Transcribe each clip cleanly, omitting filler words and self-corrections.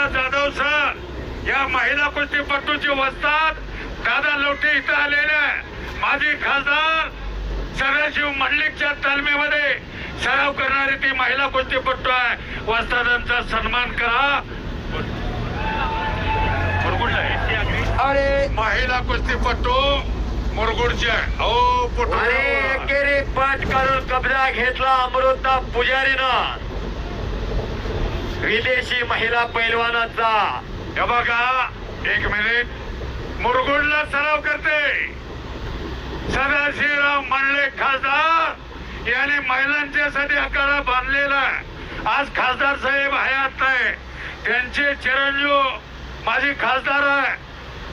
दादा जाधव सर या महिला कुस्तीपटूची वस्ताद दादा लवटे इथं आलेले माजी खासदार सदाशिव मंडलिकच्या तालमीमध्ये सराव करणारी ती महिला कुस्तीपटू आहे. वस्तादांचा सन्मान करा. अरे महिला कुस्तीपटू मुरगुडचे अरे पाठ करून कब्जा घेतला अमृता पुजारीनं विदेशी महिला पैलवानाचा. हे बघा एक मिनिट मुरगुडला सराव करते सदाशिवराव मंडले खासदार यांनी महिलांच्यासाठी आखाडा बांधलेला आज खासदार साहेब हयात आहे. त्यांचे चिरंजीव माझे खासदार आहे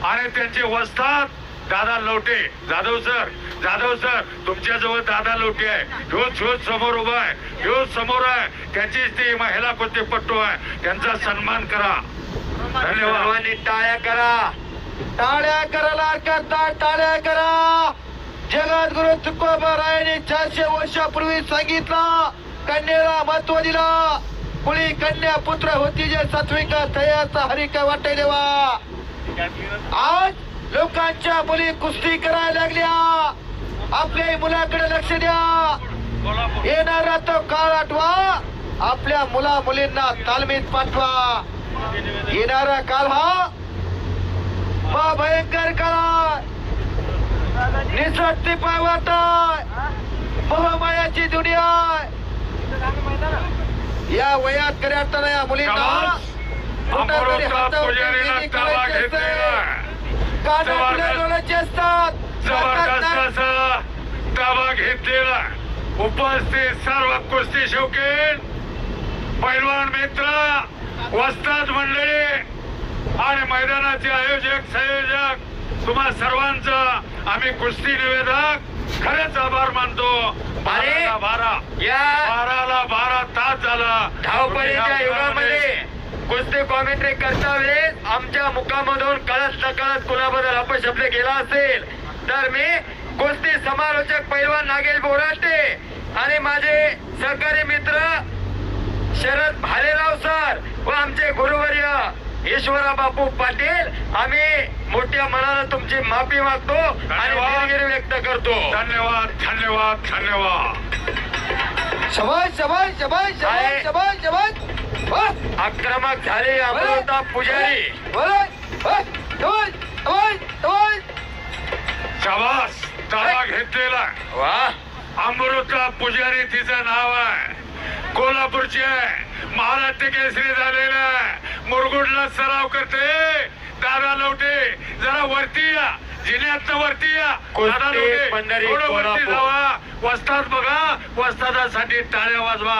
आणि त्यांचे वस्ताद दादा लवटे जाधव सर तुमच्या जवळ दादा लवटे आहे. ह्योच समोर उभा आहे. ह्योच समोर आहे. त्याचीच ती महिला कुस्तीपटू आहे. त्यांचा सन्मान करा. धन्यवाद. टाळ्या करा. टाळ्या करायला करता टाळ्या करा. जगद्गुरु तुकोबारायांनी 400 वर्षापूर्वी सांगितलं कन्याला महत्व दिला. कुणी कन्या पुत्र होती जे सात्विका तयाचा हरिका वाटे देवा. आज लोकांच्या मुली कुस्ती करायला लागल्या. आपल्या मुलाकडे लक्ष द्या. येणारा तो काळ आठवा. आपल्या मुला मुलींना तालमीत पाठवा. येणारा काळ हा भयंकर काळ निसटती पावत मोहमायाची दुनिया. या वयात करताना या मुलींना ताबा घेतलेला उपस्थित सर्व कुस्ती शौकीन पैलवान मित्र वस्ताद मंडळी आणि मैदानाचे आयोजक संयोजक तुम्हा सर्वांचा आम्ही कुस्ती निवेदक खरेच आभार मानतो. 12 तास झाला धावपळीच्या युगामध्ये कुस्ती कॉमेंट्री करता वेळेस आमच्या मुखामधून कळत नकळत कुणाबद्दल अपशब्द गेला असेल तर मी कुस्ती समालोचक पैलवान नागेश बोराटे आणि माझे सहकारी मित्र शरद भालेराव सर व आमचे गुरुवर्य ईश्वरा बापू पाटील आम्ही मोठ्या मनानं तुमची माफी मागतो आणि दिलगिरी व्यक्त करतो. धन्यवाद धन्यवाद धन्यवाद. शबाश शबाश शबाश शबाश शबाश शबाश. आक्रमक झाले अमृता पुजारी. शाबास. ताबा घेतलेला वा. अमृता पुजारी तिचं नाव आहे. कोल्हापूरची आहे. महाराष्ट्र केसरी झालेला आहे. मुरगुडला सराव करते दादा लवटे. जरा वरती या. जिल्ह्यात वरती या. दादा लवटे थोडं वरती जावा. वस्ताद बघा. वस्तादासाठी टाळ्या वाजवा.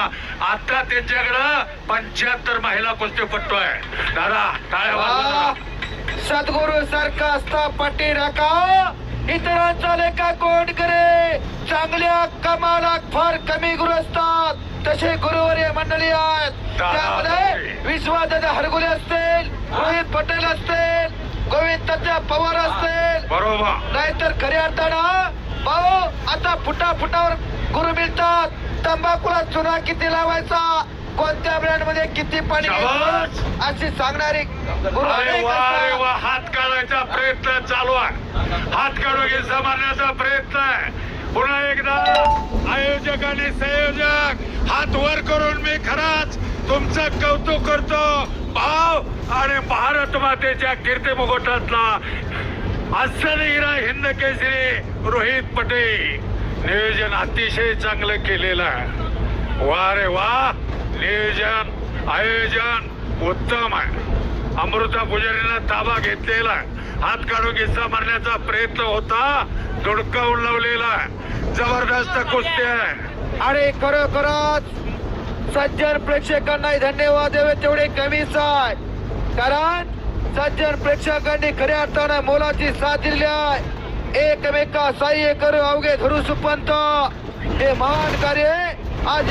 आता त्यांच्याकडं 75 महिला कुस्तीपटू आहे. दादा टाळ्या वाजवा. सद्गुरु सारखा असता पाठी राखा. इतरांचा लेखा कोण करे. चांगल्या कमाला फार कमी गुरु असतात. तसे गुरुवर्य मंडळी आहेत. त्यामध्ये विश्वादादा हरगुले असतील, रोहित पटेल असतील, गोविंद तात्या पवार असतील. बरोबर. नाहीतर खऱ्या अर्थानं भाऊ आता फुटावर गुरु मिळतात. तंबाखूला चुना किती लावायचा, कोणत्या ब्रँड मध्ये किती पाणी अशी सांगणारी गुरु. हात काढायचा प्रयत्न चालू आहे. हात काढून घ्यायचा मारण्याचा प्रयत्न आहे. पुन्हा एकदा आयोजक आणि संयोजक हात वर करून मी खराच तुमचं कौतुक करतो. भाव आणि भारत मातेच्या कीर्ती मुकुटातला अस्सल हिरा हिंद केसरी रोहित पटेल. नियोजन अतिशय चांगलं केलेलं आहे. वा रे वा. नियोजन आयोजन उत्तम आहे. अमृता पुजारीनं ताबा घेतलेला आहे. हात काढून गिस्सा मारण्याचा प्रयत्न होता. धुडकावून लावलेला आहे. जबरदस्त कुस्ती आहे. अरे खरोखरच सज्जन प्रेक्षकांना धन्यवाद द्यावे तेवढे कमीच आहे. कारण सज्जन प्रेक्षकांनी खऱ्या अर्थानं मोलाची साथ दिली आहे. एकमेका सहाय्य करू अवघे धरू सुपंत हे महान कार्य आज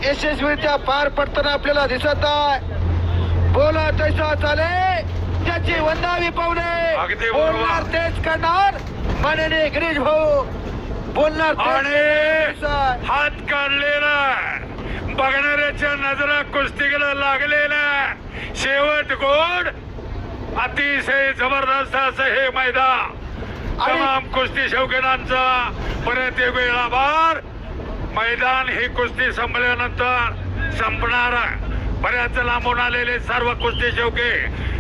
यशस्वीरित्या पार पडताना आपल्याला दिसत आहे. बोला तैसा चाले त्याची वंदावी पावले. बोलणार तेच करणार माननीय गिरीश भाऊ बोलणार. हात काढलेला बघणाऱ्याच्या नजरा कुस्तीकडे लागलेला शेवट गोड. अतिशय जबरदस्त असं हे मैदान. तमाम कुस्ती शौकीनांचा परत एक वेळ आभार. मैदान ही कुस्ती संपल्यानंतर संपणार आहे. बऱ्याच लांबून आलेले सर्व कुस्ती शौकी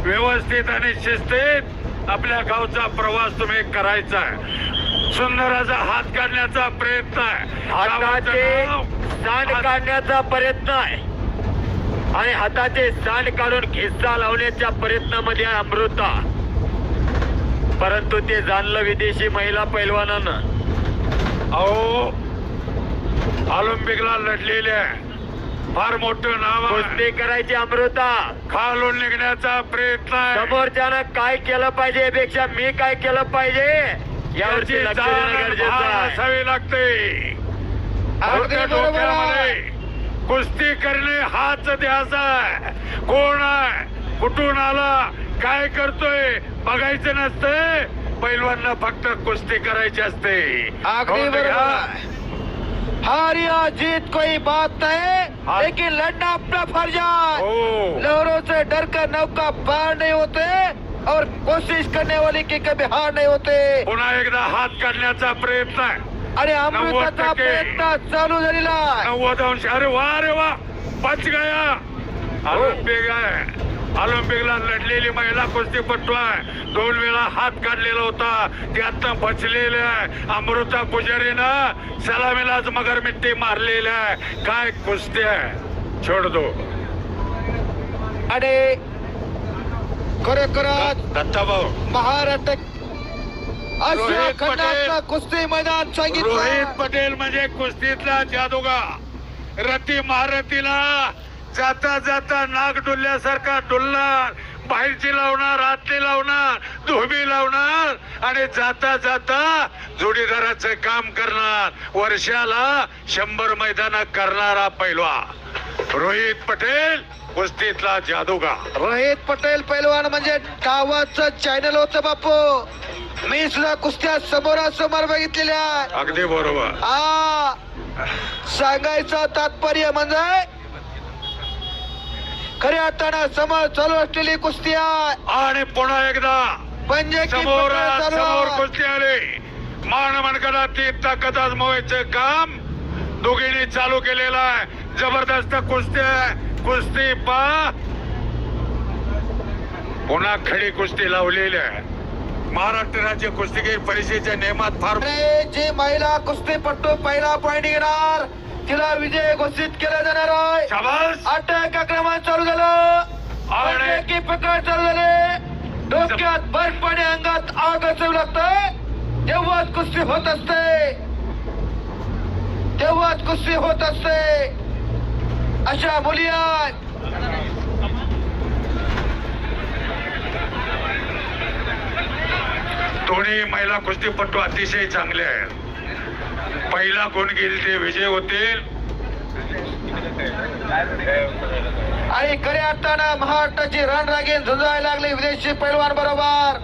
व्यवस्थित आणि शिस्तीत आपल्या गावचा प्रवास तुम्ही करायचा आहे. सुंदर असा हात काढण्याचा प्रयत्न आहे. हाताचे सांड काढण्याचा प्रयत्न आहे आणि हाताचे सांड काढून खिस्सा लावण्याच्या प्रयत्नामध्ये आहे अमृता. परंतु ते जाणलं विदेशी महिला पैलवानानं. अहो ऑलिम्पिकला लढलेले आहे. फार मोठं नाव आहे. कुस्ती करायची अमृता. खालून निघण्याचा प्रयत्न आहे. समोरच्यानं काय केलं पाहिजे यापेक्षा मी काय केलं पाहिजे यावरती याची लक्ष जाण देणं गरजेचं भान आहे. असावी लागते. अगदी डोक्या- बरोबर आहे. डोक्यामध्ये कुस्ती करणे हाच ध्यास आहे. कोण आहे, कुठून आला, काय करतोय बघायचं नसते. पैलवांना फक्त कुस्ती करायची असते. अगदी हो बरोबर का? आहे. हार या जीत कोई बात नहीं, लेकिन लड़ना अपना फर्ज है. हो लहरों से डर कर नौका पार नहीं होते और कोशिश करने वाले की कभी हार नहीं होते. पुन्हा एकदा हात काढण्याचा प्रयत्न आहे. आणि अमृताचा 90% प्रयत्न चालू झालेला आहे. 90 अंश. अरे वा बच गया. ऑलिम्पिक आहे. ऑलिम्पिकला लढलेली महिला कुस्तीपटू आहे. 2 वेळा हात काढलेला होता. ते आता बचलेले आहे. अमृता पुजारीनं सलामीलाच मगर मिट्टी मारलेली आहे. काय कुस्ती आहे, छोड दो. आणि खरोखरच दत्ताभाऊ महाराष्ट्र आशिया रोहित पटेल. खंडातलं कुस्ती मैदान रोहित सांगितलं. पटेल म्हणजे कुस्तीतला जादूगार. रती महारथीला जाता जाता नाक डुलल्यासारखा डुलणार. बाहेरची लावणार, आतली लावणार, धोबी लावणार आणि जाता जाता जोडीदाराचं काम करणार. वर्षाला 100 मैदान करणारा पैलवान रोहित पटेल, कुस्तीतला जादूगार. रोहित पटेल पैलवान म्हणजे गावाचं चॅनल होतं बापू. मी सुद्धा कुस्त्या समोरासमोर बघितलेल्या आहे. अगदी बरोबर. हा सांगायचं तात्पर्य म्हणजे खऱ्या अर्थानं समोर चालू असलेली कुस्ती आहे. आणि पुन्हा एकदा म्हणजे की समोर पटेल चालू समोर आहे. कुस्ती आली. मान मनगडा ती ताकद आजमावायचं काम दोघींनी चालू केलेलं आहे. जबरदस्त कुस्ती आहे. कुस्ती पा पुन्हा खडी कुस्ती लावलेली आहे. महाराष्ट्र राज्य कुस्तीगीर परिषदेच्या नियमात फार अरे, जी महिला कुस्तीपटू पहिला पॉइंट घेणार तिला विजय घोषित केला जाणार आहे. शाबास. अटक आक्रमण चालू झालं. की प्रकार चालू झाले. डोक्यात बर्फ आणि अंगात आग असू लागतंय तेव्हाच कुस्ती होत असते. तेव्हाच कुस्ती होत असते. अशा मुली आहेत. दोन्ही महिला कुस्तीपटू अतिशय चांगले आहेत. पहिला गुण घेईल ते विजय होतील. आणि खऱ्या अर्थानं महाराष्ट्राची रणरागीण झुंजायला लागली विदेशी पैलवान बरोबर.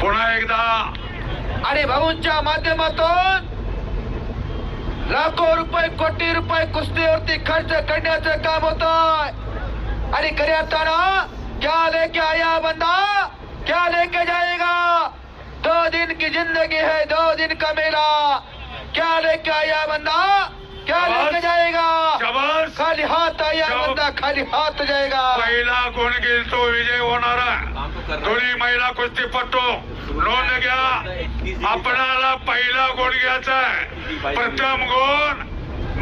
पुन्हा एकदा आणि भाऊंच्या माध्यमातून लाखो रुपये कोटी रुपये कुस्तीवरती खर्च करण्याचं काम होत आहे. आणि खऱ्या अर्थानं क्या लेके आया बंदा क्या लेके जाएगा. 2 दिन की जिंदगी है 2 दिन का मेला. क्या लेके आया बंदा क्या लेके जाएगा. शाबास. खाली हाथ आया जाओ. बंदा खाली हाथ जाएगा. पहिला गुण घेईल तो विजय होणार आहे. दोन्ही महिला कुस्तीपटू नोंद घ्या. आपणाला पहिला गुण घ्यायचा आहे. प्रथम गुण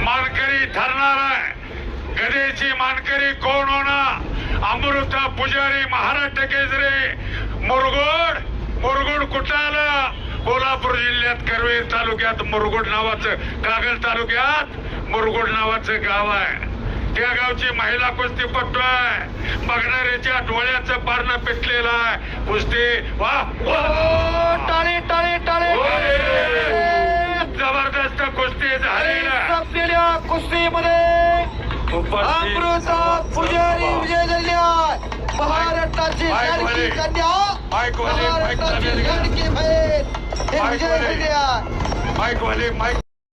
मानकरी ठरणार आहे. गदेची मानकरी कोण होणार. अमृता पुजारी महाराष्ट्र केसरी. मुरगुड कुठं आलं. कोल्हापूर जिल्ह्यात करवीर तालुक्यात मुरगुड नावाचं, कागल तालुक्यात मुरगुड नावाचं गाव आहे. त्या गावची महिला कुस्तीपटू आहे. बघणाऱ्याच्या डोळ्याचं पारणं पेटलेलं आहे. कुस्ती वा टाळी टाळी टाळी. जबरदस्त कुस्ती झालेली आहे. संपलेल्या कुस्तीमध्ये अमृता पुजारी विजय झाली आहे. महाराष्ट्राची लाडकी कन्या, महाराष्ट्राची लाडकी बहीण हे विजय झाली आहे. माईक वाले माईक